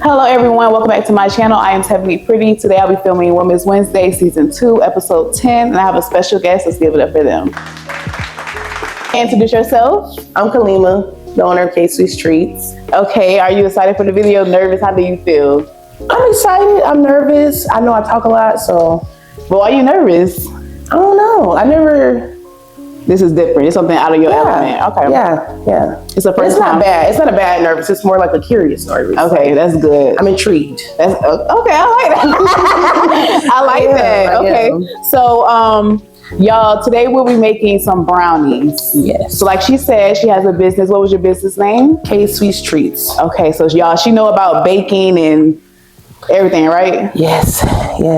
Hello everyone, welcome back to my channel. I am Tevoneik. Today I'll be filming Women's Wednesday Season 2, Episode 10, and I have a special guest. Let's give it up for them. Introduce yourself. I'm Kalema, the owner of Cashapp Treats. Okay, are you excited for the video? Nervous? How do you feel? I'm excited, I'm nervous. I know I talk a lot, so. But why are you nervous? I don't know, This is different. It's something out of your element. Okay. Yeah. It's a first It's time. not bad. It's not a bad nervous. It's more like a curious nervous. Okay, that's good. I'm intrigued. That's okay. I like that. I like that. Okay. So, y'all, today we'll be making some brownies. Yes. So, like she said, she has a business. What was your business name? Cashapp Treats. Okay. So, y'all, she know about baking and everything, right? Yes.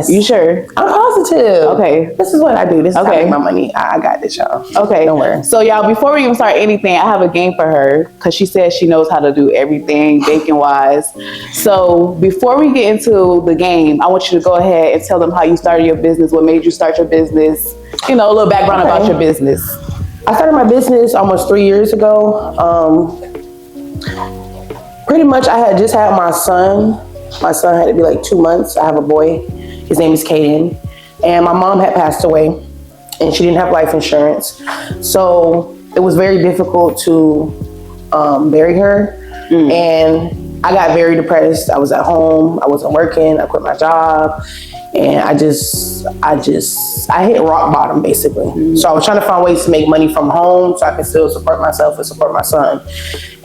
You sure? I'm positive. Okay. This is what I do. This is how I Okay. make my money. I got this, y'all. Okay. Don't worry. So, y'all, before we even start anything, I have a game for her because she says she knows how to do everything baking wise. So, before we get into the game, I want you to go ahead and tell them how you started your business, what made you start your business, you know, a little background about your business. I started my business almost 3 years ago. Pretty much I had just had my son. My son had to be like 2 months. I have a boy. His name is Caden. And my mom had passed away and she didn't have life insurance. So it was very difficult to bury her. And I got very depressed. I was at home. I wasn't working. I quit my job. And I hit rock bottom basically. So I was trying to find ways to make money from home so I can still support myself and support my son.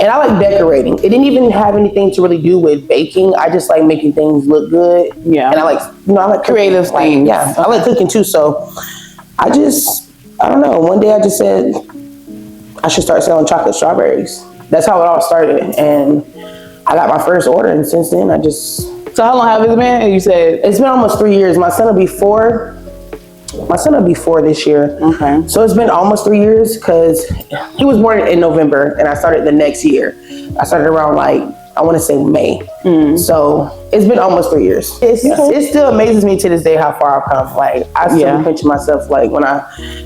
And I like decorating. It didn't even have anything to really do with baking. I just like making things look good. Yeah. And I like creative things. Yeah. I like cooking too. So I don't know. One day I just said I should start selling chocolate strawberries. That's how it all started. And I got my first order. And since then So how long have it been? You said it's been almost 3 years. My son will be 4. My son will be 4 this year. Okay. So it's been almost 3 years because he was born in November and I started the next year. I started around I want to say May. So it's been almost 3 years. It still amazes me to this day how far I've come. I still pinch myself when I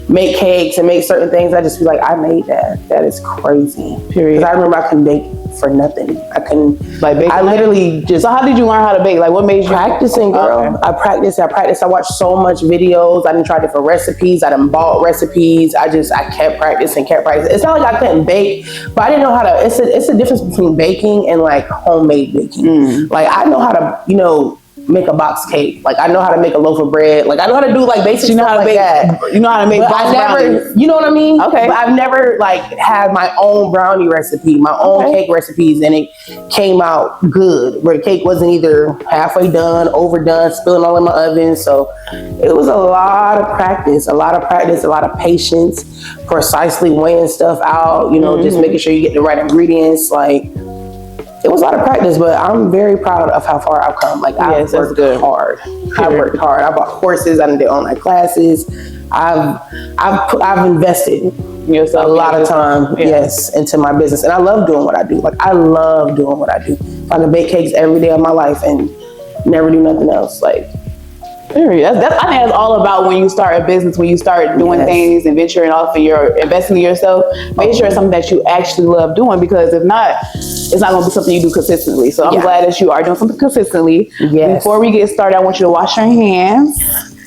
make cakes and make certain things, I just be like, I made that. That is crazy. Period. Because I remember I couldn't bake for nothing. I couldn't bake. I literally just. So how did you learn how to bake? What made you practicing, girl? Okay. I practiced. I watched so much videos. I didn't try different recipes. I done bought recipes. I kept practicing. It's not like I couldn't bake, but I didn't know how to. It's a difference between baking and homemade baking. I know how to, make a box cake. I know how to make a loaf of bread. I know how to do basic stuff like that. You know how to make brownies. You know what I mean? Okay. But I've never had my own brownie recipe, my own cake recipes, and it came out good. Where the cake wasn't either halfway done, overdone, spilling all in my oven. So it was a lot of practice, a lot of patience, precisely weighing stuff out. Just making sure you get the right ingredients. It was a lot of practice, but I'm very proud of how far I've come. I've worked hard. I worked hard. I bought courses. I did online classes. I've invested a lot of time, into my business, and I love doing what I do. I love doing what I do. I can bake cakes every day of my life and never do nothing else. I think that's all about when you start a business, when you start doing things and venturing off and you're investing in yourself, make sure it's something that you actually love doing, because if not, it's not going to be something you do consistently. So I'm glad that you are doing something consistently. Yes. Before we get started, I want you to wash your hands.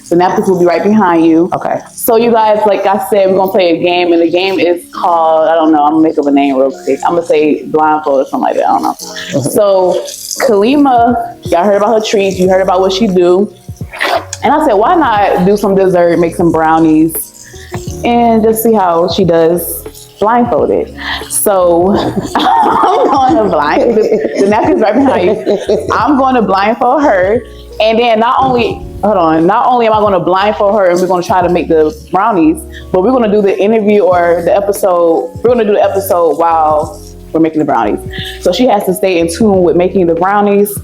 The napkins will be right behind you. Okay. So you guys, like I said, we're going to play a game, and the game is called, I don't know, I'm going to make up a name real quick. I'm going to say Blindfolded or something like that. I don't know. So Kalema, y'all heard about her treats. You heard about what she do. And I said, why not do some dessert, make some brownies, and just see how she does blindfolded. So I'm going to the napkin's right behind you. I'm going to blindfold her. And then not only am I going to blindfold her and we're going to try to make the brownies, but we're going to do the interview or the episode. We're going to do the episode while we're making the brownies. So she has to stay in tune with making the brownies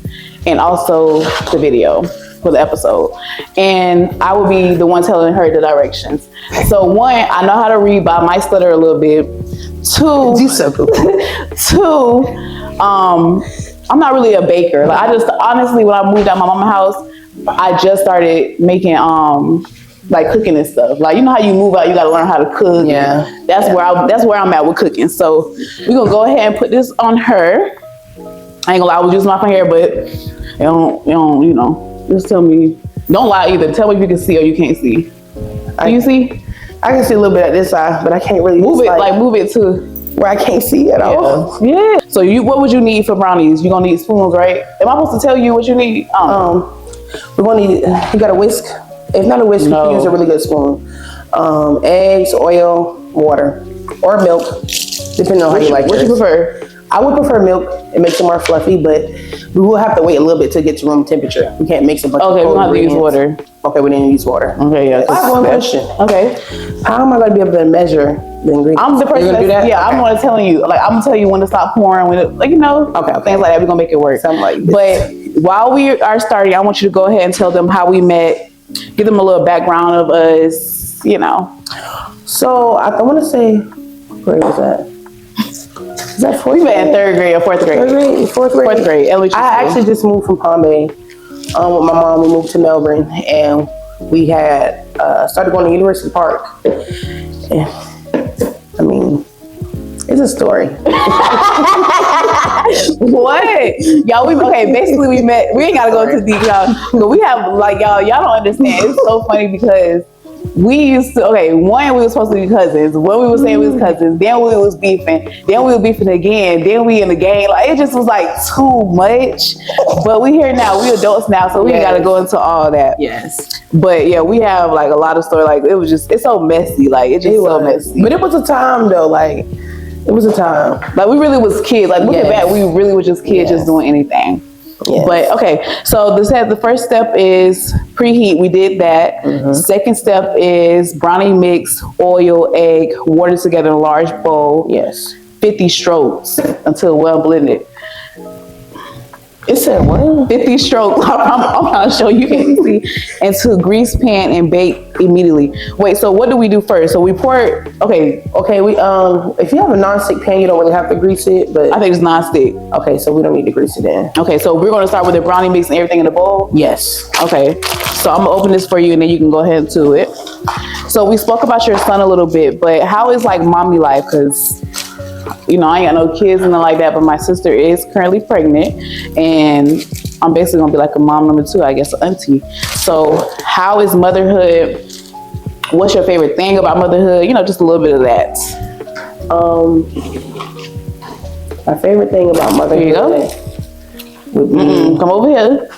and also the video for the episode. And I will be the one telling her the directions. So 1, I know how to read, but I might stutter a little bit. 2, you so cool. 2, I'm not really a baker. I just honestly, when I moved out of my mama's house, I just started making cooking and stuff. You know how you move out, you got to learn how to cook. Yeah. That's where I'm at with cooking. So we're gonna go ahead and put this on her. I ain't gonna lie, I was using my hair, but you know, just tell me. Don't lie either. Tell me if you can see or you can't see. Can you see? I can see a little bit at this side, but I can't really move it. Like move it to where I can't see at all. Yeah. So what would you need for brownies? You're gonna need spoons, right? Am I supposed to tell you what you need? We're gonna need. You got a whisk? If not a whisk, you can use a really good spoon. Eggs, oil, water, or milk, depending on how you like it. What you prefer? I would prefer milk. It makes it more fluffy, but we will have to wait a little bit to get to room temperature. We can't mix a bunch of we don't have to use water. Okay, we didn't use water. Okay, yeah. I have one question. Okay. How am I going to be able to measure the ingredients? I'm the person do that? Yeah, okay. I'm gonna telling you. Like I'm gonna tell you when to stop pouring. When things like that. We're gonna make it work. Something like this. But while we are starting, I want you to go ahead and tell them how we met. Give them a little background of us. You know. So I want to say, where was that? Is that fourth grade? We met in 3rd grade or 4th grade? 3rd grade, 4th grade. 4th grade. I actually just moved from Palm Bay with my mom. We moved to Melbourne, and we had started going to University Park. And, I mean, it's a story. What? Y'all, basically we met. We ain't gotta go too deep, y'all. But we have y'all don't understand. It's so funny because we used to, one, we were supposed to be cousins. When we were saying we was cousins, then we was beefing. Then we were beefing again. Then we in the game. Like, it just was too much. But we here now. We adults now, so we ain't got to go into all that. Yes. But yeah, we have a lot of story. It's so messy. So messy. But it was a time though. It was a time. We really was kids. Looking back, we really were just kids just doing anything. Yes. But so the first step is preheat. We did that. Mm-hmm. Second step is brownie mix, oil, egg, water together in a large bowl. Yes. 50 strokes until well blended. It said what? 50 strokes. I'm trying to show you. See. Into grease pan and bake immediately. Wait, so what do we do first? So we pour it. Okay. We if you have a non-stick pan, you don't really have to grease it, but I think it's non-stick. Okay, so we don't need to grease it then. Okay, so we're gonna start with the brownie mix and everything in the bowl? Yes. Okay. So I'm gonna open this for you and then you can go ahead to it. So we spoke about your son a little bit, but how is mommy life? Because I ain't got no kids and nothing like that, but my sister is currently pregnant and I'm basically gonna be like a mom number 2, I guess, auntie. So how is motherhood? What's your favorite thing about motherhood? Just a little bit of that. My favorite thing about motherhood would be... Come over here.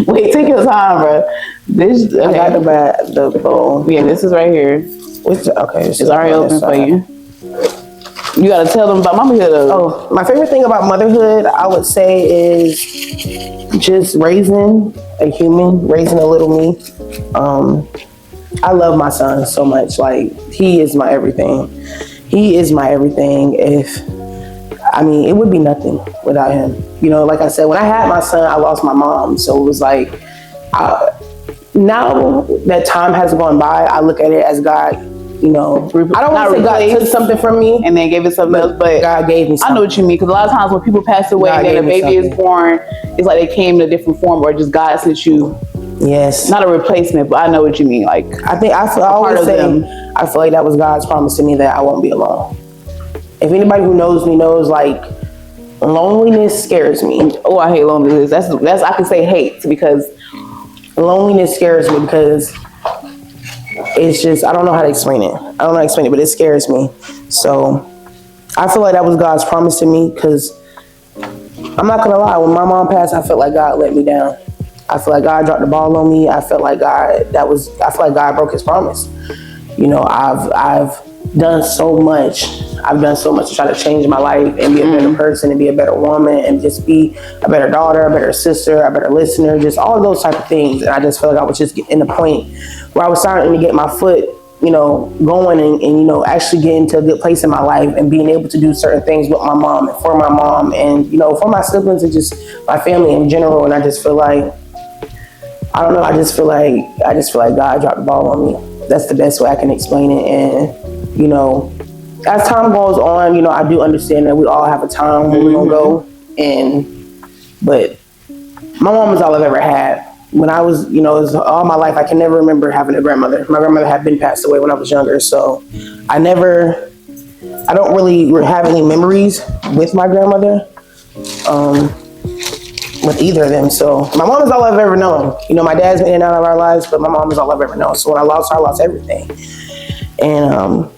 Wait, take your time, bro. I got the bowl. Yeah, this is right here. It's already open for you. You gotta tell them about motherhood. Oh, my favorite thing about motherhood, I would say, is just raising a human, raising a little me. I love my son so much. He is my everything. He is my everything. It would be nothing without him. Like I said, when I had my son, I lost my mom. So it was now that time has gone by, I look at it as God, I don't want to say God took something from me and then gave it something else, but God gave me something. I know what you mean, because a lot of times when people pass away and then a baby is born, it's like they came in a different form or just God sent you. Yes. Not a replacement, but I know what you mean. I feel like that was God's promise to me that I won't be alone. If anybody who knows me knows, loneliness scares me. Oh, I hate loneliness. That's I can say hate, because loneliness scares me because it's just, I don't know how to explain it. But it scares me. So I feel like that was God's promise to me, because I'm not gonna lie, when my mom passed, I felt like God let me down. I feel like God dropped the ball on me. I feel like God broke his promise. I've done so much. I've done so much to try to change my life and be a better person and be a better woman and just be a better daughter, a better sister, a better listener, just all of those type of things. And I just felt like I was just in the point where I was starting to get my foot, going and actually getting to a good place in my life and being able to do certain things with my mom and for my mom and, for my siblings and just my family in general. And I just feel like, I don't know, I just feel like God dropped the ball on me. That's the best way I can explain it. And, as time goes on, I do understand that we all have a time when we're gonna go. But my mom was all I've ever had. When I was, it was all my life, I can never remember having a grandmother. My grandmother had been passed away when I was younger, so I never I don't really have any memories with my grandmother, with either of them. So my mom is all I've ever known. You know, my dad's been in and out of our lives, but my mom is all I've ever known. So when I lost her, I lost everything. And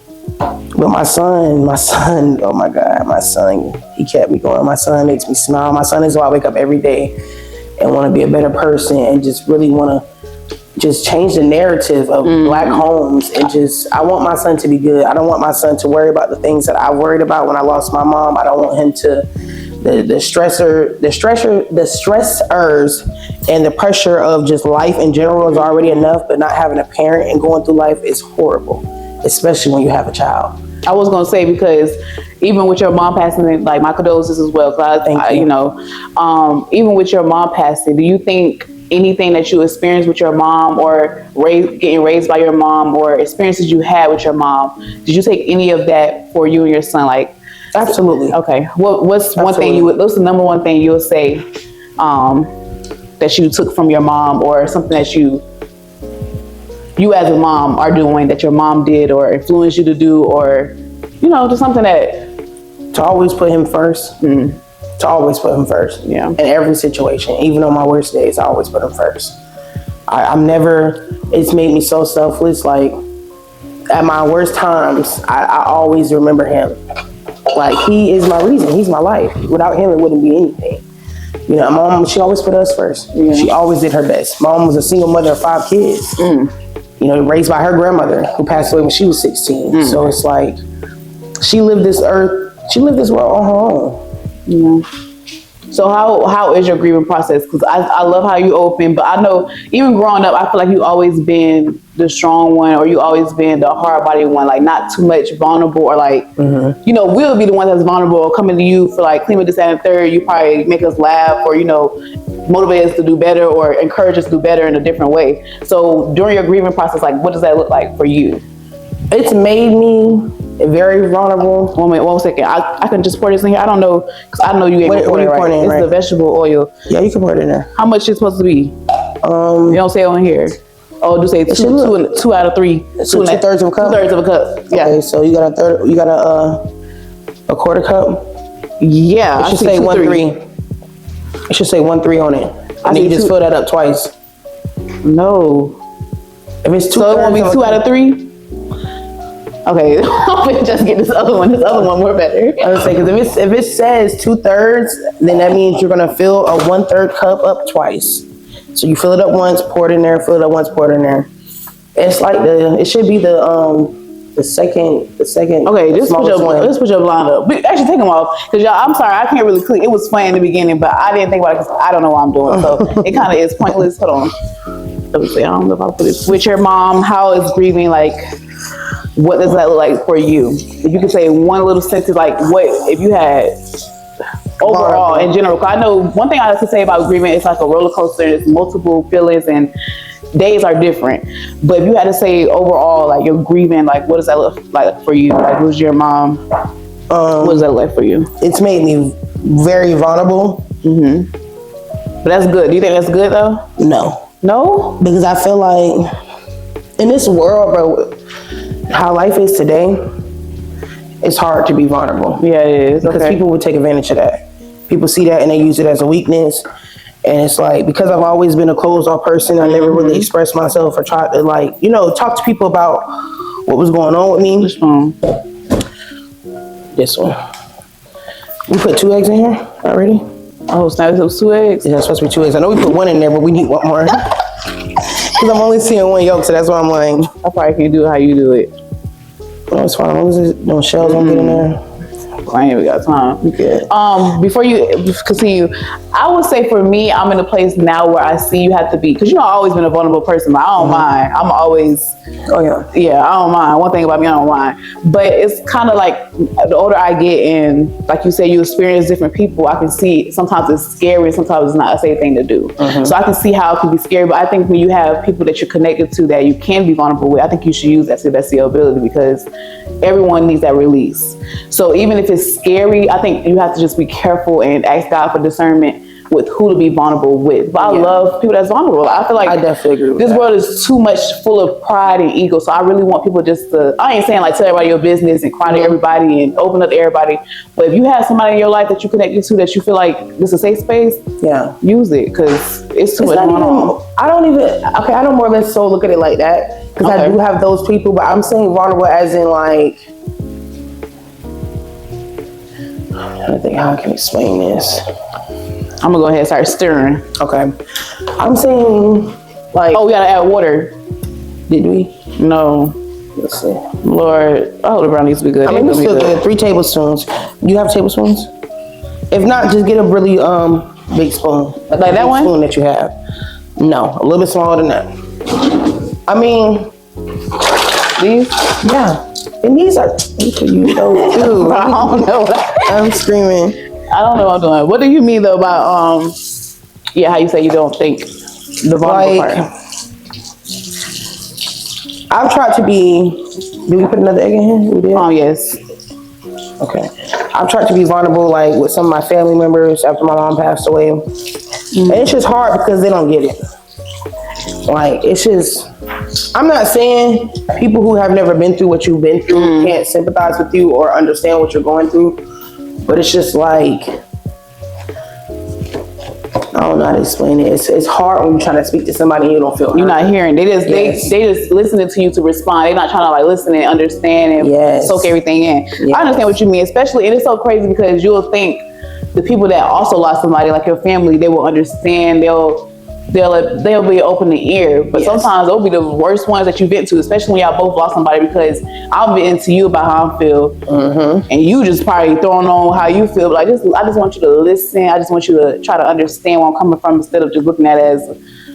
but my son, oh my God, my son, he kept me going. My son makes me smile. My son is why I wake up every day and want to be a better person and just really want to just change the narrative of Black homes. And just, I want my son to be good. I don't want my son to worry about the things that I worried about when I lost my mom. I don't want him to, the stressors and the pressure of just life in general is already enough, but not having a parent and going through life is horrible, especially when you have a child. I was gonna say, because even with your mom passing, like my condolences as well. Cause you know, even with your mom passing, do you think anything that you experienced with your mom, or getting raised by your mom, or experiences you had with your mom, did you take any of that for you and your son? Like, absolutely. Okay. What's one thing what's the number one thing you'll say that you took from your mom, or something that you as a mom are doing that your mom did or influenced you to do, or, you know, just something that... To always put him first. To always put him first. Yeah. In every situation, even on my worst days, I always put him first. I'm never, it's made me so selfless. Like, at my worst times, I always remember him. Like, he is my reason. He's my life. Without him, it wouldn't be anything. You know, mom, she always put us first. Yeah. She always did her best. Mom was a single mother of 5 kids. You know, raised by her grandmother, who passed away when she was 16. So it's like, she lived this world on her own. Yeah. So how is your grieving process? Because I love how you open, but I know even growing up, I feel like you always been the strong one, or you always been the hard-bodied one, like not too much vulnerable, or like, you know, we'll be the one that's vulnerable, or coming to you for like clean with this and the third. You probably make us laugh, or, you know, motivate us to do better, or encourage us to do better in a different way. So during your grieving process, like, what does that look like for you? It's made me very vulnerable. One second. I can just pour this in here. I don't know, because I know you gave me what are you pouring in, It's the vegetable oil. Yeah, you can pour it in there. How much is supposed to be? You don't say on here. Oh, do say two out of 3. So 2/3 of a cup? 2/3 of a cup. Yeah. Okay, so you got a third. You got a quarter cup. Yeah. It should say 1/3. It should say 1/3 on it. And you just fill that up twice. No. If it's 2/3, so it won't be 2 out of 3. Okay, I'm gonna just get this other one. This other one more better. I was saying, because if it says 2/3, then that means you're gonna fill a 1/3 cup up twice. So you fill it up once, pour it in there, fill it up once, pour it in there. It's like it should be the second. Okay, just put your blind up. Actually, take them off, because y'all, I'm sorry, I can't really click. It was fun in the beginning, but I didn't think about it because I don't know what I'm doing, so it kind of is pointless. Hold on. Let me see. I don't know if I'll put it. With your mom, how is grieving like? What does that look like for you? If you could say one little sentence, like what if you had overall in general? Cause I know one thing I like to say about grieving, it's like a roller coaster. There's multiple feelings and days are different. But if you had to say overall, like you're grieving, like what does that look like for you? Like who's your mom? What does that look like for you? It's made me very vulnerable. But that's good. Do you think that's good though? No? Because I feel like in this world, bro, how life is today, it's hard to be vulnerable. Yeah, it is. Because people will take advantage of that. People see that and they use it as a weakness. And it's like, because I've always been a closed off person, I never really expressed myself or tried to, like, you know, talk to people about what was going on with me. Which one? This one. We put 2 eggs in here already. Oh, so it was 2 eggs? Yeah, it's supposed to be 2 eggs. I know we put 1 in there, but we need 1 more. Because I'm only seeing 1 yolk, so that's why I'm like, I probably can't do it how you do it. No, it's fine. As long as no shells don't get in there. I ain't even got time. Okay. Before you continue, I would say for me, I'm in a place now where I see you have to be, because you know I've always been a vulnerable person, but I don't mind. I'm always, I don't mind. One thing about me, I don't mind. But it's kind of like the older I get, and like you say, you experience different people. I can see sometimes it's scary, sometimes it's not a safe thing to do. So I can see how it can be scary. But I think when you have people that you're connected to that you can be vulnerable with, I think you should use that to the best of your ability, because everyone needs that release. So even if it's scary, I think you have to just be careful and ask God for discernment with who to be vulnerable with. But I love people that's vulnerable. I feel like I definitely agree with this that. world is too much full of pride and ego. So I really want people just to, I ain't saying like tell everybody your business and cry to everybody and open up to everybody. But if you have somebody in your life that you connected to that you feel like this is a safe space, use it, because it's too much going on. I don't more or less so look at it like that, because I do have those people, but I'm saying vulnerable as in like, I'm trying to think how I can explain this. I'm gonna go ahead and start stirring. Okay. I'm saying like, oh, we gotta add water. Did we? No. Let's see. Lord, oh, the brown needs to be good. I mean, it's still good. 3 tablespoons. Do you have tablespoons? If not, just get a really big spoon. Like that one? Spoon that you have. No, a little bit smaller than that. I mean, these? Yeah. And these are for you those too. I don't know. I'm screaming. I don't know what I'm doing. What do you mean though about how you say you don't think the vulnerable part? I've tried to be. Did we put another egg in here? We did. Oh yes. Okay. I've tried to be vulnerable, like with some of my family members after my mom passed away, and it's just hard because they don't get it. Like, it's just, I'm not saying people who have never been through what you've been through can't sympathize with you or understand what you're going through, but it's just like, I don't know how to explain it. It's hard when you're trying to speak to somebody and you don't feel heard. You're not hearing. They just they just listening to you to respond. They're not trying to like listen and understand and soak everything in. I understand what you mean, especially, and it's so crazy because you'll think the people that also lost somebody, like your family, they will understand. They'll be open to ear, but sometimes they'll be the worst ones that you vent to, especially when y'all both lost somebody, because I'm venting to you about how I feel, and you just probably throwing on how you feel. But I just want you to listen. I just want you to try to understand where I'm coming from, instead of just looking at it as,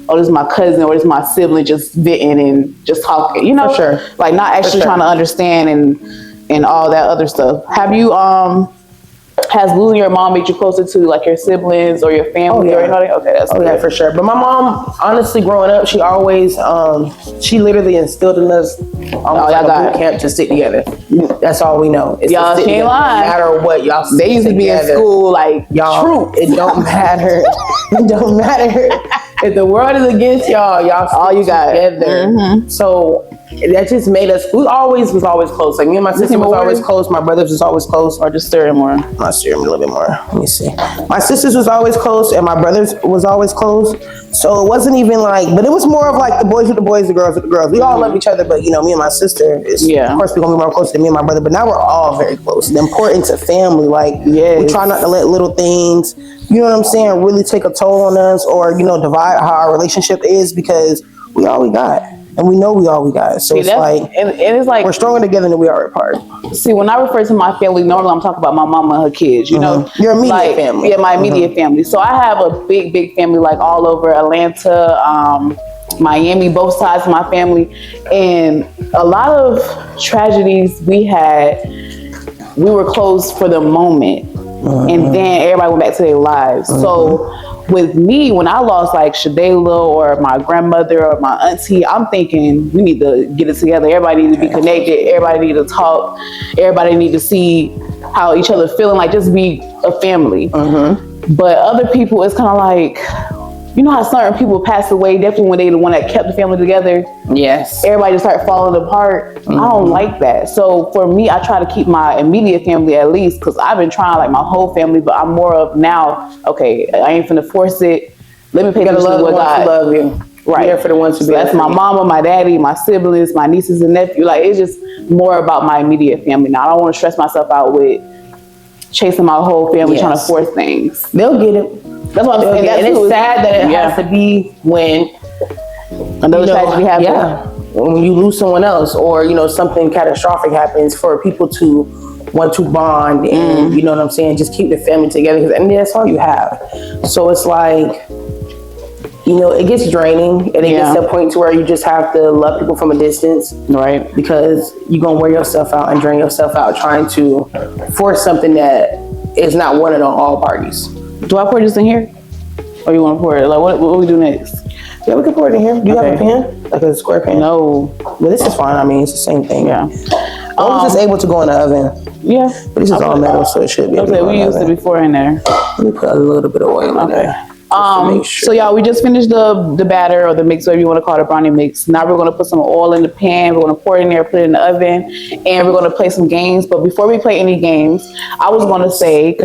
oh, this is my cousin or this is my sibling just venting and just talking, you know? For sure. Like not actually trying to understand and all that other stuff. Have you has losing your mom made you closer to like your siblings or your family or anything? Okay, that's good. Yeah, for sure. But my mom, honestly, growing up, she always, she literally instilled in us almost like a boot camp to stick together. That's all we know. It's y'all, she ain't lying. No matter what, y'all stick They used to be together. in school like y'all. Troop. It don't matter. It don't matter. If the world is against y'all, y'all stick all you got together. So that just made us, we always was always close. Like me and my sister was always close. My brothers was always close. Or just stir it more. I'll stir them a little bit more. Let me see. My sisters was always close and my brothers was always close. So it wasn't even like, but it was more of like the boys with the boys, the girls with the girls. We all love each other, but you know, me and my sister is, of course we're gonna be more close than me and my brother, but now we're all very close. The importance of family, like we try not to let little things, you know what I'm saying, really take a toll on us or, you know, divide how our relationship is, because we all we got. And we know we all we got. So it's like, and it's like, we're stronger together than we are apart. See, when I refer to my family, normally I'm talking about my mama and her kids, you know? Your immediate family. Yeah, my immediate family. So I have a big, big family, like all over Atlanta, Miami, both sides of my family. And a lot of tragedies we had, we were close for the moment. And then everybody went back to their lives. So with me, when I lost like Shadayla or my grandmother or my auntie, I'm thinking we need to get it together. Everybody need to be connected. Everybody need to talk. Everybody need to see how each other feeling, like just be a family. But other people, it's kind of like, you know how certain people pass away, definitely when they the one that kept the family together. Yes. Everybody just start falling apart. I don't like that. So for me, I try to keep my immediate family at least, because I've been trying like my whole family, but I'm more of now, okay, I ain't finna force it. Let me pay attention to what God love you. Right. Be there for the ones who so that's my mama, my daddy, my siblings, my nieces and nephews. Like, it's just more about my immediate family now. I don't want to stress myself out with chasing my whole family, trying to force things. They'll get it. That's what I'm saying. And it's sad that it has to be when another tragedy happens. Yeah, when you lose someone else, or you know something catastrophic happens, for people to want to bond and you know what I'm saying, just keep the family together, because and that's all you have. So it's like, you know, it gets draining, and it gets to a point to where you just have to love people from a distance, right? Because you're gonna wear yourself out and drain yourself out trying to force something that is not wanted on all parties. Do I pour this in here? Or you want to pour it? Like, what we do next? Yeah, we can pour it in here. Do you have a pan? Like a square pan? No. But this is fine. I mean, it's the same thing. Yeah. As long as it's able to go in the oven. Yeah. But this is all metal, so it should be able to go in the oven. We used it before in there. Let me put a little bit of oil in there. So y'all, we just finished the batter or the mix, whatever you want to call it, brownie mix. Now we're going to put some oil in the pan. We're going to pour it in there, put it in the oven, and we're going to play some games. But before we play any games, I was going to say,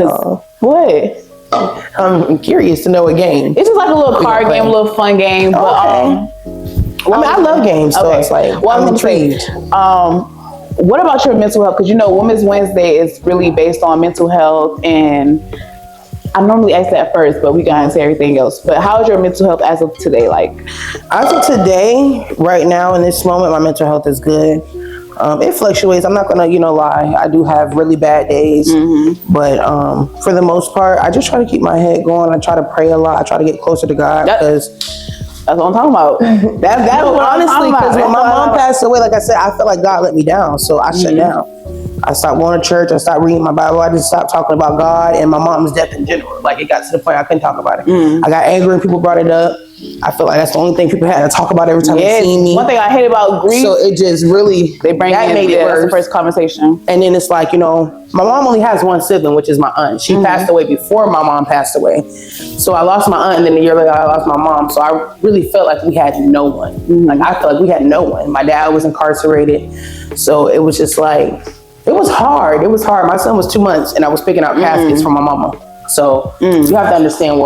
what? I'm curious to know a game. It's just like a little card game, a little fun game. But I love games, so it's like, I'm intrigued. What about your mental health? Because you know, Women's Wednesday is really based on mental health, and I normally ask that first, but we got into everything else. But how is your mental health as of today? Like, as of today, right now in this moment, my mental health is good. It fluctuates. I'm not gonna, lie. I do have really bad days, but for the most part, I just try to keep my head going. I try to pray a lot. I try to get closer to God because that's what I'm talking about. That's what honestly, because when my mom passed away, like I said, I felt like God let me down, so I shut down. I stopped going to church. I stopped reading my Bible. I just stopped talking about God and my mom's death in general. Like, it got to the point I couldn't talk about it. I got angry when people brought it up. I feel like that's the only thing people had to talk about every time they see me. One thing I hate about grief, so it just really made it worse. That's the first conversation. And then it's like, my mom only has one sibling, which is my aunt. She passed away before my mom passed away. So I lost my aunt, and then a year later I lost my mom. So I really felt like we had no one. Like, I felt like we had no one. My dad was incarcerated. So it was just like, it was hard. It was hard. My son was 2 months, and I was picking out caskets for my mama. So you have to understand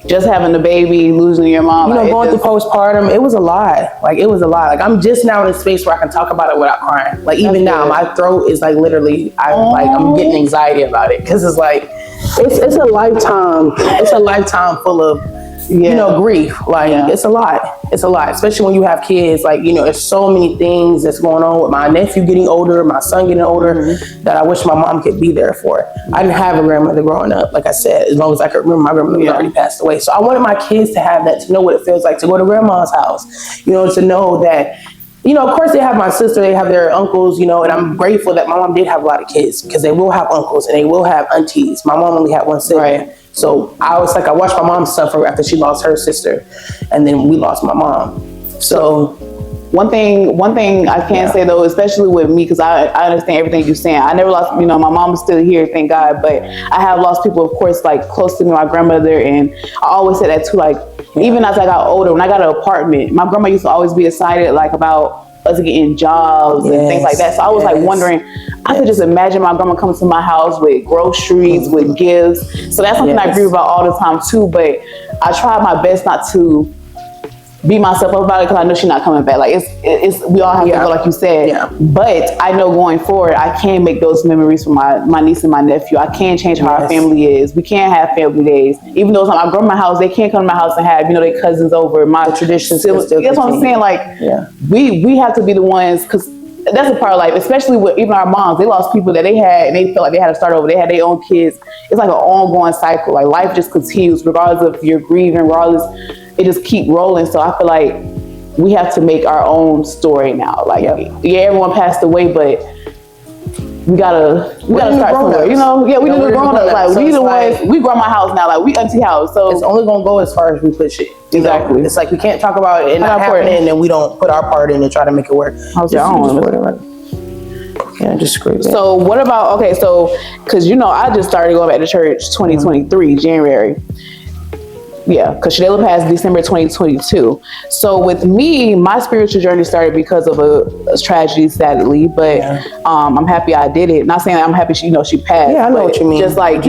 just having a baby, losing your mom, going through postpartum, it was a lot. Like, it was a lot. Like, I'm just now in a space where I can talk about it without crying. Like, even now, my throat is like literally, I'm getting anxiety about it, because it's like, it's a lifetime. It's a lifetime full of, grief. Like, it's a lot. It's a lot, especially when you have kids. Like, there's so many things that's going on with my nephew getting older, my son getting older, that I wish my mom could be there for. I didn't have a grandmother growing up. Like I said, as long as I could remember, my grandmother already passed away. So I wanted my kids to have that, to know what it feels like to go to grandma's house, to know that, of course they have my sister, they have their uncles, and I'm grateful that my mom did have a lot of kids, because they will have uncles and they will have aunties. My mom only had one sibling. Right. So I watched my mom suffer after she lost her sister, and then we lost my mom. So one thing I can say though, especially with me, because I understand everything you're saying. I never lost, my mom is still here, thank God, but I have lost people, of course, like close to me, my grandmother, and I always said that too, like, even as I got older, when I got an apartment, my grandma used to always be excited, like, about us getting jobs and things like that. So I was like wondering, I could just imagine my grandma coming to my house with groceries, with gifts. So that's something I grieve about all the time too, but I try my best not to beat myself up about it, because I know she's not coming back. Like, it's we all have to go, like you said. But I know going forward, I can make those memories for my niece and my nephew. I can change how our family is. We can have family days. Even though I grow my house, they can't come to my house and have, their cousins over. My traditions still that's what I'm saying. Like, we have to be the ones, because that's a part of life, especially with even our moms. They lost people that they had, and they felt like they had to start over. They had their own kids. It's like an ongoing cycle. Like, life just continues, regardless of your grieving, regardless. It just keep rolling. So I feel like we have to make our own story now. Like, everyone passed away, but we gotta start somewhere. We need to grown up. Like, we the ones. We grow my house now. Like, we auntie house. So it's only gonna go as far as we push it. Exactly. It's like we can't talk about it not happening, and then we don't put our part in and try to make it work. Just screw it. So what about because I just started going back to church 2023 January. Yeah, because Shadela passed December 2022. So with me, my spiritual journey started because of a tragedy, sadly. But I'm happy I did it. Not saying that I'm happy she passed. Yeah, I know what you mean. Just like,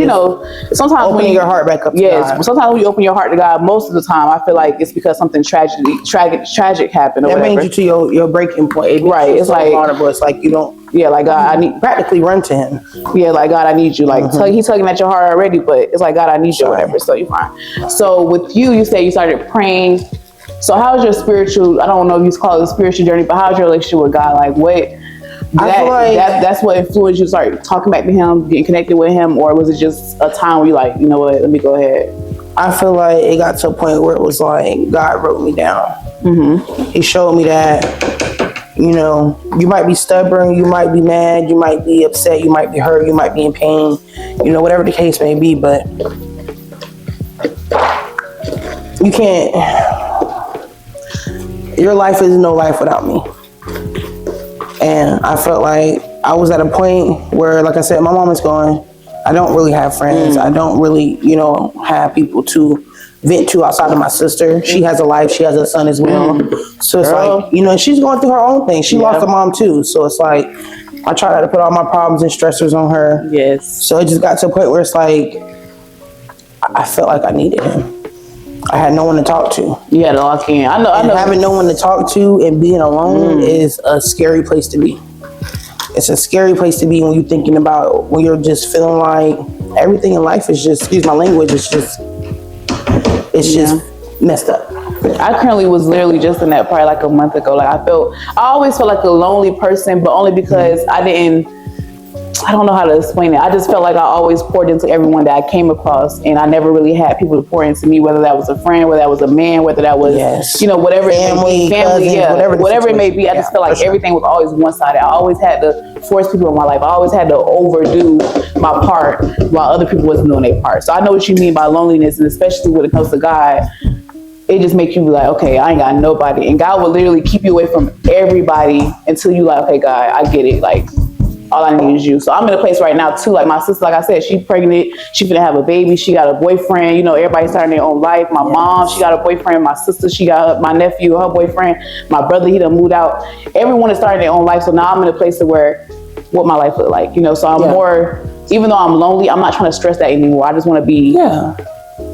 sometimes opening your heart back up to God. Sometimes when you open your heart to God, most of the time, I feel like it's because something tragic happened. That brings you to your breaking point. Right. It's like vulnerable. It's like you don't. Yeah, like, God, I need practically run to Him. Yeah, like, God, I need you. Like, he's tugging at your heart already, but it's like, God, I need you, or whatever. So you're fine. So with you said you started praying. So how's your spiritual? I don't know if you call it a spiritual journey, but how's your relationship with God? Like, what? I feel like that's what influenced you to start talking back to Him, getting connected with Him, or was it just a time where you're like, you know what? Let me go ahead. I feel like it got to a point where it was like God wrote me down. He showed me that. You might be stubborn, you might be mad, you might be upset, you might be hurt, you might be in pain, whatever the case may be, but you can't, your life is no life without me. And I felt like I was at a point where, like I said, my mom is gone, I don't really have friends. I don't really, have people to vent to outside of my sister. She has a life. She has a son as well. So it's like, she's going through her own thing. She lost a mom too. So it's like, I try not to put all my problems and stressors on her. Yes. So it just got to a point where it's like, I felt like I needed him. I had no one to talk to. You had to lock in. I know. Having no one to talk to and being alone is a scary place to be. It's a scary place to be when you're thinking about, when you're just feeling like everything in life is just, excuse my language, it's just messed up. I currently was literally just in that part like a month ago. Like I always felt like a lonely person, but only because I don't know how to explain it. I just felt like I always poured into everyone that I came across, and I never really had people to pour into me, whether that was a friend, whether that was a man, whether that was, whatever family, whatever it may be. I just felt like everything was always one-sided. I always had to force people in my life. I always had to overdo my part while other people wasn't doing their part. So I know what you mean by loneliness, and especially when it comes to God, it just makes you be like, okay, I ain't got nobody. And God will literally keep you away from everybody until you like, okay, God, I get it. Like, all I need is you. So I'm in a place right now too. Like my sister, like I said, she's pregnant. She finna have a baby. She got a boyfriend. Everybody's starting their own life. My mom, she got a boyfriend. My sister, she got my nephew, her boyfriend. My brother, he done moved out. Everyone is starting their own life. So now I'm in a place to where what my life look like. So I'm more, even though I'm lonely, I'm not trying to stress that anymore. I just want to be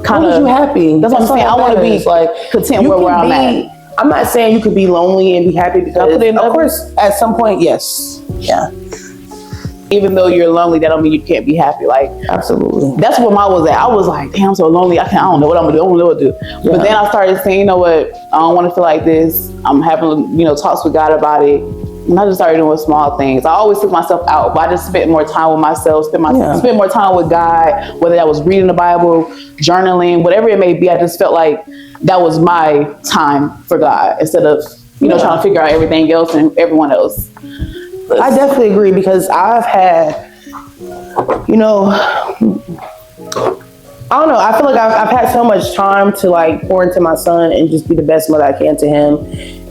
kind of happy. That's what I'm saying. I want to be like content where I'm at. I'm not saying you could be lonely and be happy because, of course, at some point, yes. Yeah. Even though you're lonely, that don't mean you can't be happy. Like, absolutely. That's where I was at. I was like, damn, I'm so lonely. I don't know what I'm gonna do. I don't know what to do. Yeah. But then I started saying, you know what? I don't want to feel like this. I'm having, talks with God about it. And I just started doing small things. I always took myself out, but I just spent more time with myself, spent more time with God, whether that was reading the Bible, journaling, whatever it may be. I just felt like that was my time for God instead of, trying to figure out everything else and everyone else. I definitely agree because I've had, I don't know. I feel like I've had so much time to like pour into my son and just be the best mother I can to him,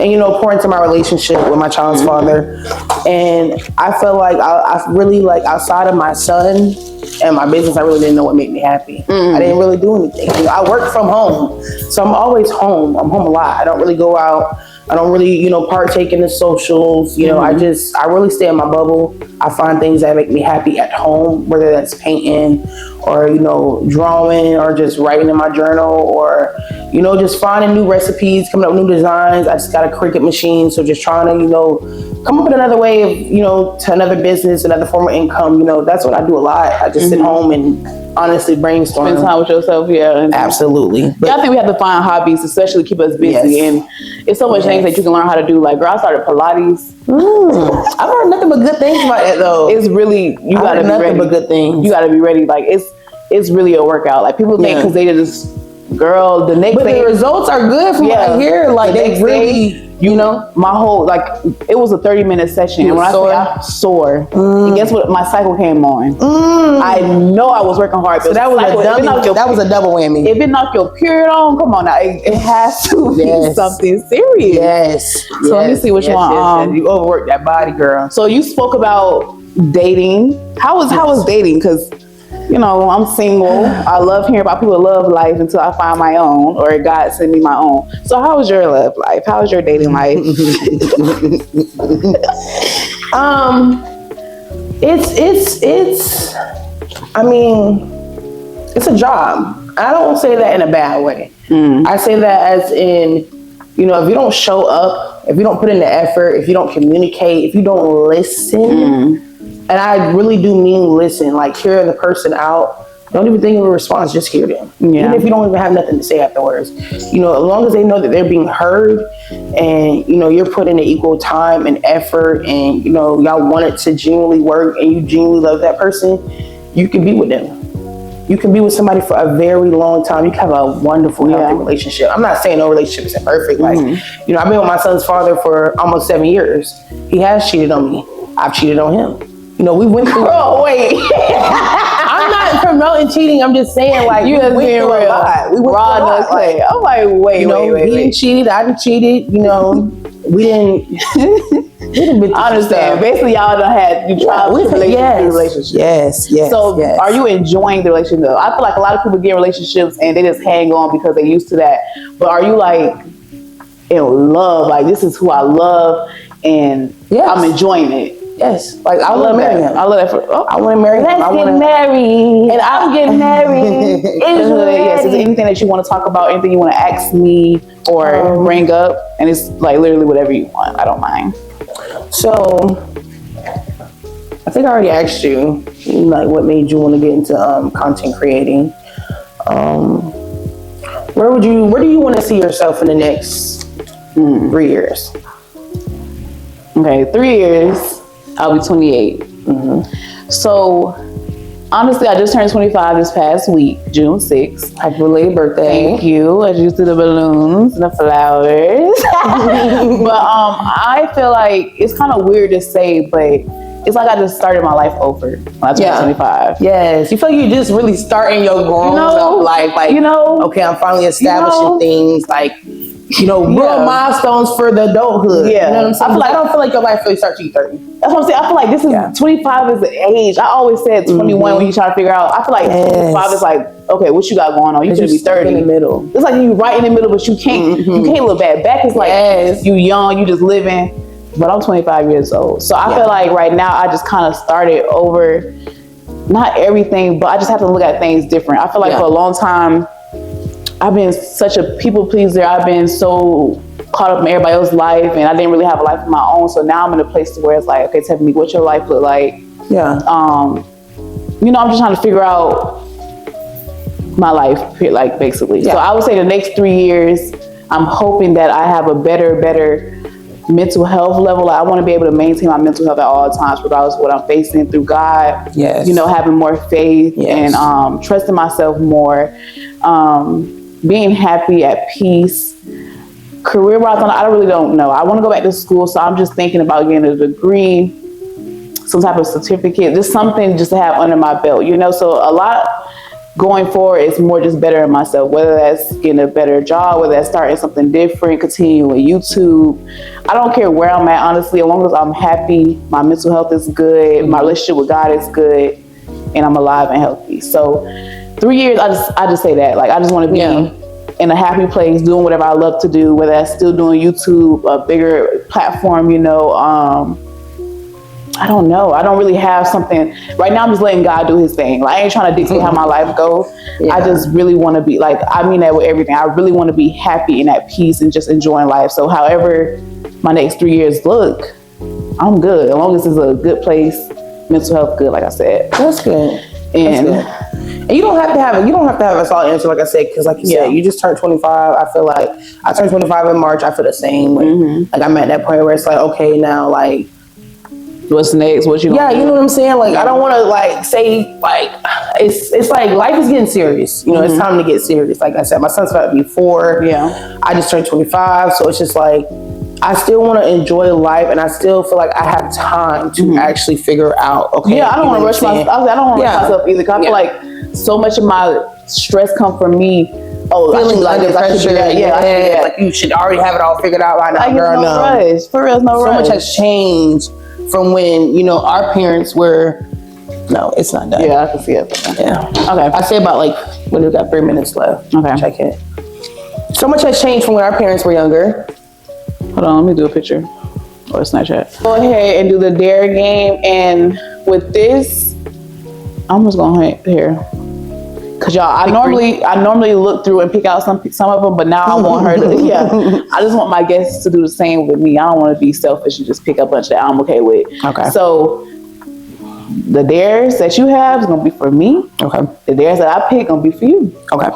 and pour into my relationship with my child's father. And I feel like I really like outside of my son and my business, I really didn't know what made me happy. I didn't really do anything. I work from home, so I'm always home. I'm home a lot. I don't really go out. I don't really, partake in the socials. I really stay in my bubble. I find things that make me happy at home, whether that's painting or, drawing or just writing in my journal or, just finding new recipes, coming up with new designs. I just got a Cricut machine. So just trying to, come up with another way of, to another business, another form of income. That's what I do a lot. I just sit home and honestly brainstorm. Spend time with yourself, Absolutely. But I think we have to find hobbies, especially keep us busy. Yes. And it's so much things that you can learn how to do. Like, girl, I started Pilates. I've heard nothing but good things about it, though. It's really, you gotta be ready. Nothing but good things. You gotta be ready. Like, it's really a workout. Like, people think because they just, girl, the next day. But the results are good from what I hear. Like, they really... my whole, like, it was a 30-minute session. And when I say I'm sore, and guess what? My cycle came on. I know I was working hard. So that was a double whammy. If it knocked your period on, come on now. It has to be something serious. Yes. So let me see which one. You overworked that body, girl. So you spoke about dating. How was dating? Because I'm single. I love hearing about people love life until I find my own or God send me my own. So how was your love life? How was your dating life? It's a job. I don't say that in a bad way. I say that as in, if you don't show up, if you don't put in the effort, if you don't communicate, if you don't listen, and I really do mean listen, like hear the person out. Don't even think of a response, just hear them. Even if you don't even have nothing to say afterwards. As long as they know that they're being heard and, you're putting in equal time and effort and, y'all want it to genuinely work and you genuinely love that person, you can be with them. You can be with somebody for a very long time. You can have a wonderful, healthy relationship. I'm not saying no relationship is perfect. Like, I've been with my son's father for almost 7 years. He has cheated on me. I've cheated on him. We went through. Oh wait, I'm not promoting cheating. I'm just saying, like, you just being real. We went raw, through a lot. I'm like, wait. He didn't cheat. I didn't cheated. We didn't. I understand. Basically, y'all done had you tried relationships. Yes. So, are you enjoying the relationship? I feel like a lot of people get in relationships and they just hang on because they're used to that. But are you like in love? Like, this is who I love, and I'm enjoying it. Yes, like I want to marry him. I love that. I want to marry him. Let's get married, and I'm getting married. Yes. Is there anything that you want to talk about? Anything you want to ask me or bring up? And it's like literally whatever you want. I don't mind. So, I think I already asked you, like, what made you want to get into content creating? Where do you want to see yourself in the next 3 years? Okay, 3 years. I'll be 28. So, honestly, I just turned 25 this past week, June 6th. Happy belated birthday. Thank you. I just did the balloons and the flowers. But I feel like it's kind of weird to say, but it's like I just started my life over when I turned 25. Yes. You feel like you're just really starting your grown up life. Like, okay, I'm finally establishing things like, real milestones for the adulthood. Yeah. You know what I'm saying? I don't feel like your life really starts at 30. That's what I'm saying. I feel like this is 25 is the age. I always said 21 when you try to figure out. I feel like 25 is like, okay, what you got going on? You should be 30. In the middle. It's like you right in the middle, but you can't. You can't look back. Back is like you young, you just living. But I'm 25 years old, so I feel like right now I just kind of started over. Not everything, but I just have to look at things different. I feel like for a long time I've been such a people pleaser. I've been so caught up in everybody else's life, and I didn't really have a life of my own. So now I'm in a place to where it's like, okay, tell me what your life look like. Yeah. I'm just trying to figure out my life, like basically. So I would say the next 3 years, I'm hoping that I have a better mental health level. Like, I want to be able to maintain my mental health at all times, regardless of what I'm facing, through God. Yes. Having more faith and trusting myself more. Being happy, at peace. Career-wise, I really don't know. I want to go back to school, so I'm just thinking about getting a degree, some type of certificate, just something just to have under my belt, So a lot going forward is more just bettering myself, whether that's getting a better job, whether that's starting something different, continuing with YouTube. I don't care where I'm at, honestly, as long as I'm happy, my mental health is good, my relationship with God is good, and I'm alive and healthy. So 3 years, I just say that. Like, I just want to be in a happy place, doing whatever I love to do, whether that's still doing YouTube, a bigger platform, I don't know. I don't really have something. Right now, I'm just letting God do his thing. Like, I ain't trying to dictate how my life goes. I just really want to be, like, I mean that with everything. I really want to be happy and at peace and just enjoying life. So however my next 3 years look, I'm good. As long as it's a good place, mental health good, like I said. That's good. And you don't have to have a solid answer, like I said, because like you said, you just turned 25. I feel like I turned 25 in March. I feel the same. Like, I'm at that point where it's like, okay, now, like, what's next? What you gonna do? You know what I'm saying? Like, I don't want to like say like it's like life is getting serious. It's time to get serious. Like I said, my son's about to be 4. Yeah, I just turned 25, so it's just like I still want to enjoy life, and I still feel like I have time to actually figure out. Okay, I don't want to rush myself. I don't want to rush myself either. 'Cause I feel like so much of my stress comes from me. Feeling under pressure. Like you should already have it all figured out right now, girl. No rush. For real, no rush. So much has changed from when our parents were. No, it's not done. Yeah, I can see it. Yeah. Okay. I say about like when we got 3 minutes left. Okay. Check it. So much has changed from when our parents were younger. Hold on, let me do a picture or a Snapchat. Go ahead and do the dare game, and with this, I'm just going here. Cause y'all, I normally look through and pick out some of them, but now I want her to. I just want my guests to do the same with me. I don't want to be selfish and just pick a bunch that I'm okay with. Okay. So the dares that you have is gonna be for me. Okay. The dares that I pick gonna be for you. Okay.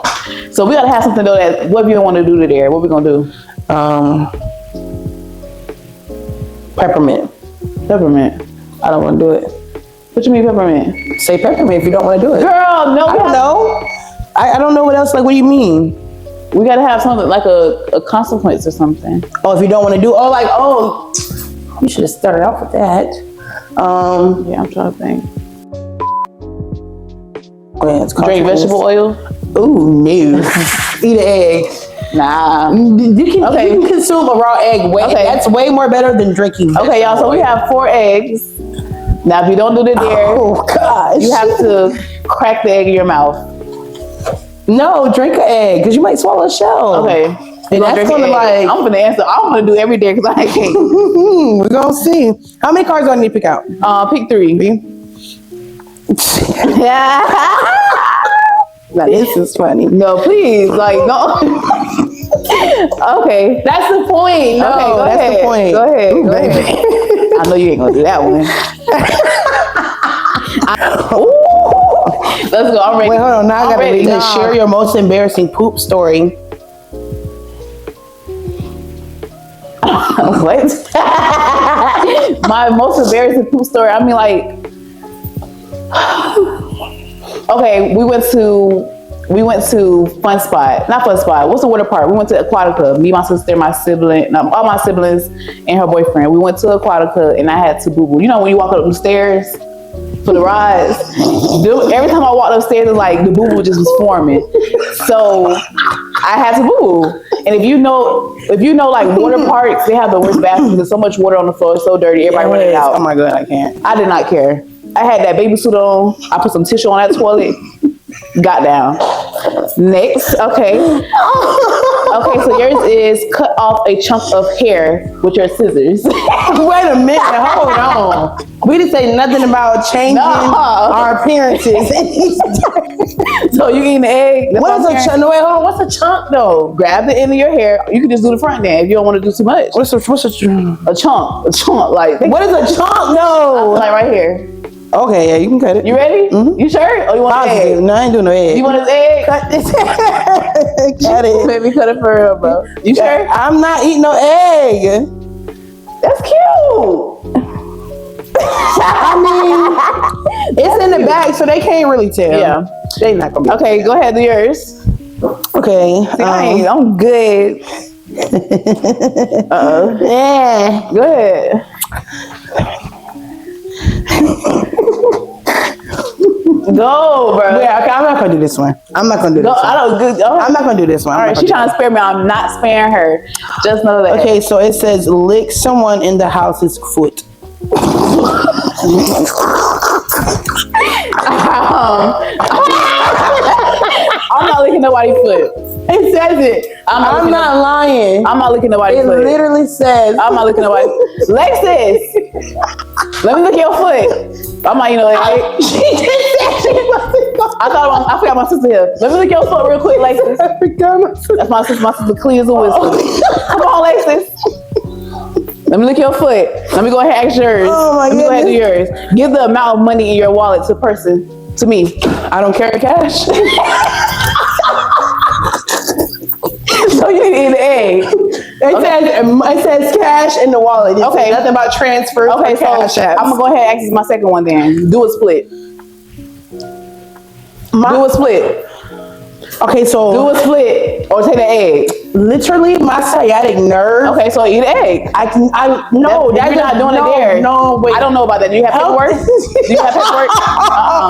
So we gotta have something though that what you want to do to dare. What we gonna do? Peppermint. Peppermint. I don't want to do it. What you mean peppermint? Say peppermint if you don't want to do it. Girl, no. I don't know. I don't know what else. Like, what do you mean? We gotta have something like a consequence or something. Oh, if you don't want to do, you should have started off with that. Yeah, I'm trying to think. Oh, yeah, drink vegetable oil. Ooh, no. Eat an egg. Nah. You can consume a raw egg. That's way more better than drinking. Okay, y'all. So we have 4 eggs. Now, if you don't do the dare, you have to crack the egg in your mouth. No, drink an egg because you might swallow a shell. Okay. And that's gonna like. I'm gonna answer. I'm gonna do every dare because I can't. We're gonna see. How many cards do I need to pick out? Pick 3. Yeah. Now this is funny. No, please, like no. Okay, That's the point. No, okay, that's ahead. the point. Go ahead. Ooh, Go baby. ahead. I know you ain't gonna do that one. Let's go. I'm ready. Wait, hold on. Now I gotta ready. read. Share your most embarrassing poop story. What? My most embarrassing poop story. I mean, like, okay, we went to Fun Spot, not Fun Spot. What's the water park? We went to Aquatica. Me, my sister, my sibling, all my siblings, and her boyfriend. We went to Aquatica, and I had to boo boo. You know when you walk up the stairs for the rides, every time I walked upstairs, it's like the boo boo just was forming. So I had to boo boo. And if you know like water parks, they have the worst bathrooms. There's so much water on the floor, it's so dirty. Everybody running out. Oh my god, I can't. I did not care. I had that baby suit on. I put some tissue on that toilet. Got down. Next, okay. Okay, so yours is cut off a chunk of hair with your scissors. Wait a minute, hold on. We didn't say nothing about changing our appearances. So you eating the egg? What is a chunk? No, wait, hold on. What's a chunk though? Grab the end of your hair. You can just do the front then if you don't want to do too much. What's a chunk? A chunk. Like What is a chunk though? like right here. Okay, yeah, you can cut it. You ready? Mm-hmm. You sure? Or you want an egg? No, I ain't doing no egg. You want his egg? cut this? Cut it. Let me cut it for real, bro. You sure? I'm not eating no egg. That's cute. I mean, it's in the back, so they can't really tell. Yeah. They not gonna be. Okay, go ahead, do yours. Okay. See, I'm good. Yeah. Go ahead. Go, bro. Yeah, okay, I'm not gonna do this one. I'm not gonna do this one. I'm not gonna do this one. All right, she's trying to spare me. I'm not sparing her. Just know that. Okay, so it says lick someone in the house's foot. I'm not licking nobody's foot. It says it. I'm not lying. I'm not licking nobody's foot. It literally says. I'm not licking nobody's foot. Lexus, let me lick your foot. I'm not, She just said she wasn't going. I forgot my sister here. Let me lick your foot real quick, Lexus. I forgot my sister. That's my sister. My sister clean as a whistle. Come on, Lexus. Let me lick your foot. Let me go ahead and ask yours. Oh my Let me go ahead and do goodness. yours. Give the amount of money in your wallet to me. I don't carry cash. So you need to eat an egg. It says cash in the wallet. It says nothing about transfer. Okay, so Cashapp. I'm gonna go ahead and ask you my second one then. Do a split. Do a split. Okay, so Do a split or take the egg. literally my sciatic nerve. Okay, so eat an egg. You're not doing it there. No, wait. I don't know about that. Do you have paperwork? Do you have paperwork?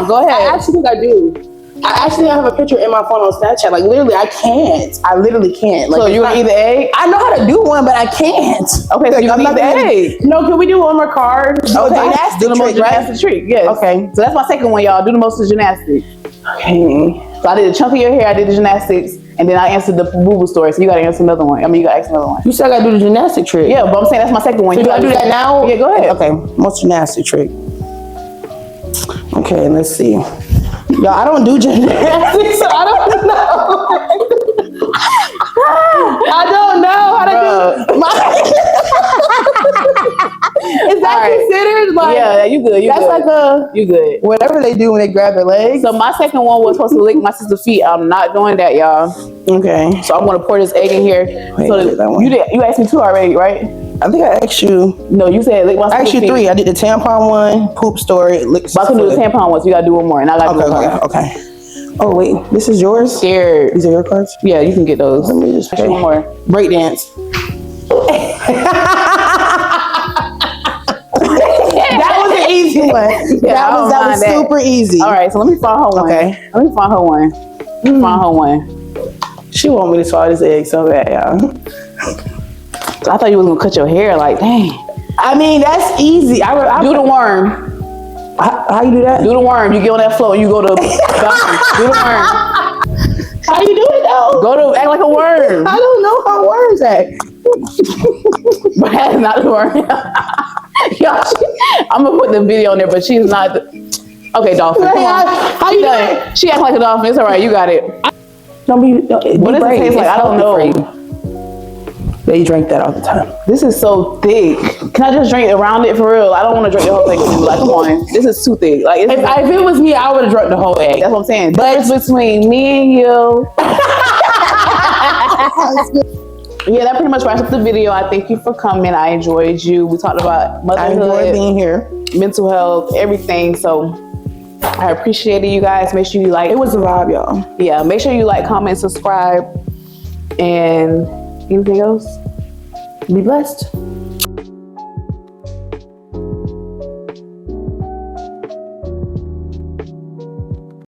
Go ahead. I actually think I do. I actually have a picture in my phone on Snapchat. Like literally, I can't. I literally can't. Like, So you're gonna eat the egg? I know how to do one, but I can't. Okay, so you I'm eat not the gonna- egg. No, can we do one more card? Okay, Gymnastic do the most trick, right? gymnastic trick. Yes. Okay. So that's my second one, y'all. Do the most of gymnastics. Okay. So I did a chunk of your hair. I did the gymnastics, and then I answered the boo-boo story. So you gotta answer another one. You gotta ask another one. You still gotta do the gymnastic trick. Yeah, but I'm saying that's my second one. So you gotta do that now? Yeah, go ahead. Okay, most gymnastic trick. Okay, let's see. Y'all, I don't do gymnastics, so I don't know. I don't know how to do Is that considered like? Yeah, you good. That's good. like you good. whatever they do when they grab their legs. So my second one was supposed to lick my sister's feet. I'm not doing that, y'all. Okay. So I'm gonna pour this egg in here. Wait, So I did that one. you asked me 2 already, right? I think I asked you. No, you said lick my sister's feet. Actually 3. I did the tampon one, poop story, lick. But I can do the tampon one, so you gotta do one more, and I gotta do one more. Okay. Oh wait, this is yours? Scared. These are your cards? Yeah, you can get those. Let me just One more. break dance. That was an easy one. Yeah, that was super easy. All right, so let me find her one. Okay. Let me find her one. Find her one. She want me to swallow this egg so bad, y'all. I thought you was gonna cut your hair. Like, dang. I mean, that's easy. I Do the worm. How you do that? Do the worm. You get on that floor. You go to do the worm. How you do it though? Go to act like a worm. I don't know how worms act. But that's not the worm. Y'all, I'm gonna put the video on there, but she's not. Okay, dolphin. Come on. How you do it? She acts like a dolphin. It's all right. You got it. What What does it taste like? I don't know. They drink that all the time. This is so thick. Can I just drink around it for real? I don't want to drink the whole thing. Like, come on. This is too thick. Like, If it was me, I would have drunk the whole egg. that's what I'm saying. But- Difference between me and you. Yeah, that pretty much wraps up the video. I thank you for coming. I enjoyed you. We talked about I motherhood, enjoy being here. mental health, everything. So I appreciate it, you guys. Make sure you like. It was a vibe, y'all. Yeah, make sure you like, comment, subscribe, and anything else. Be blessed.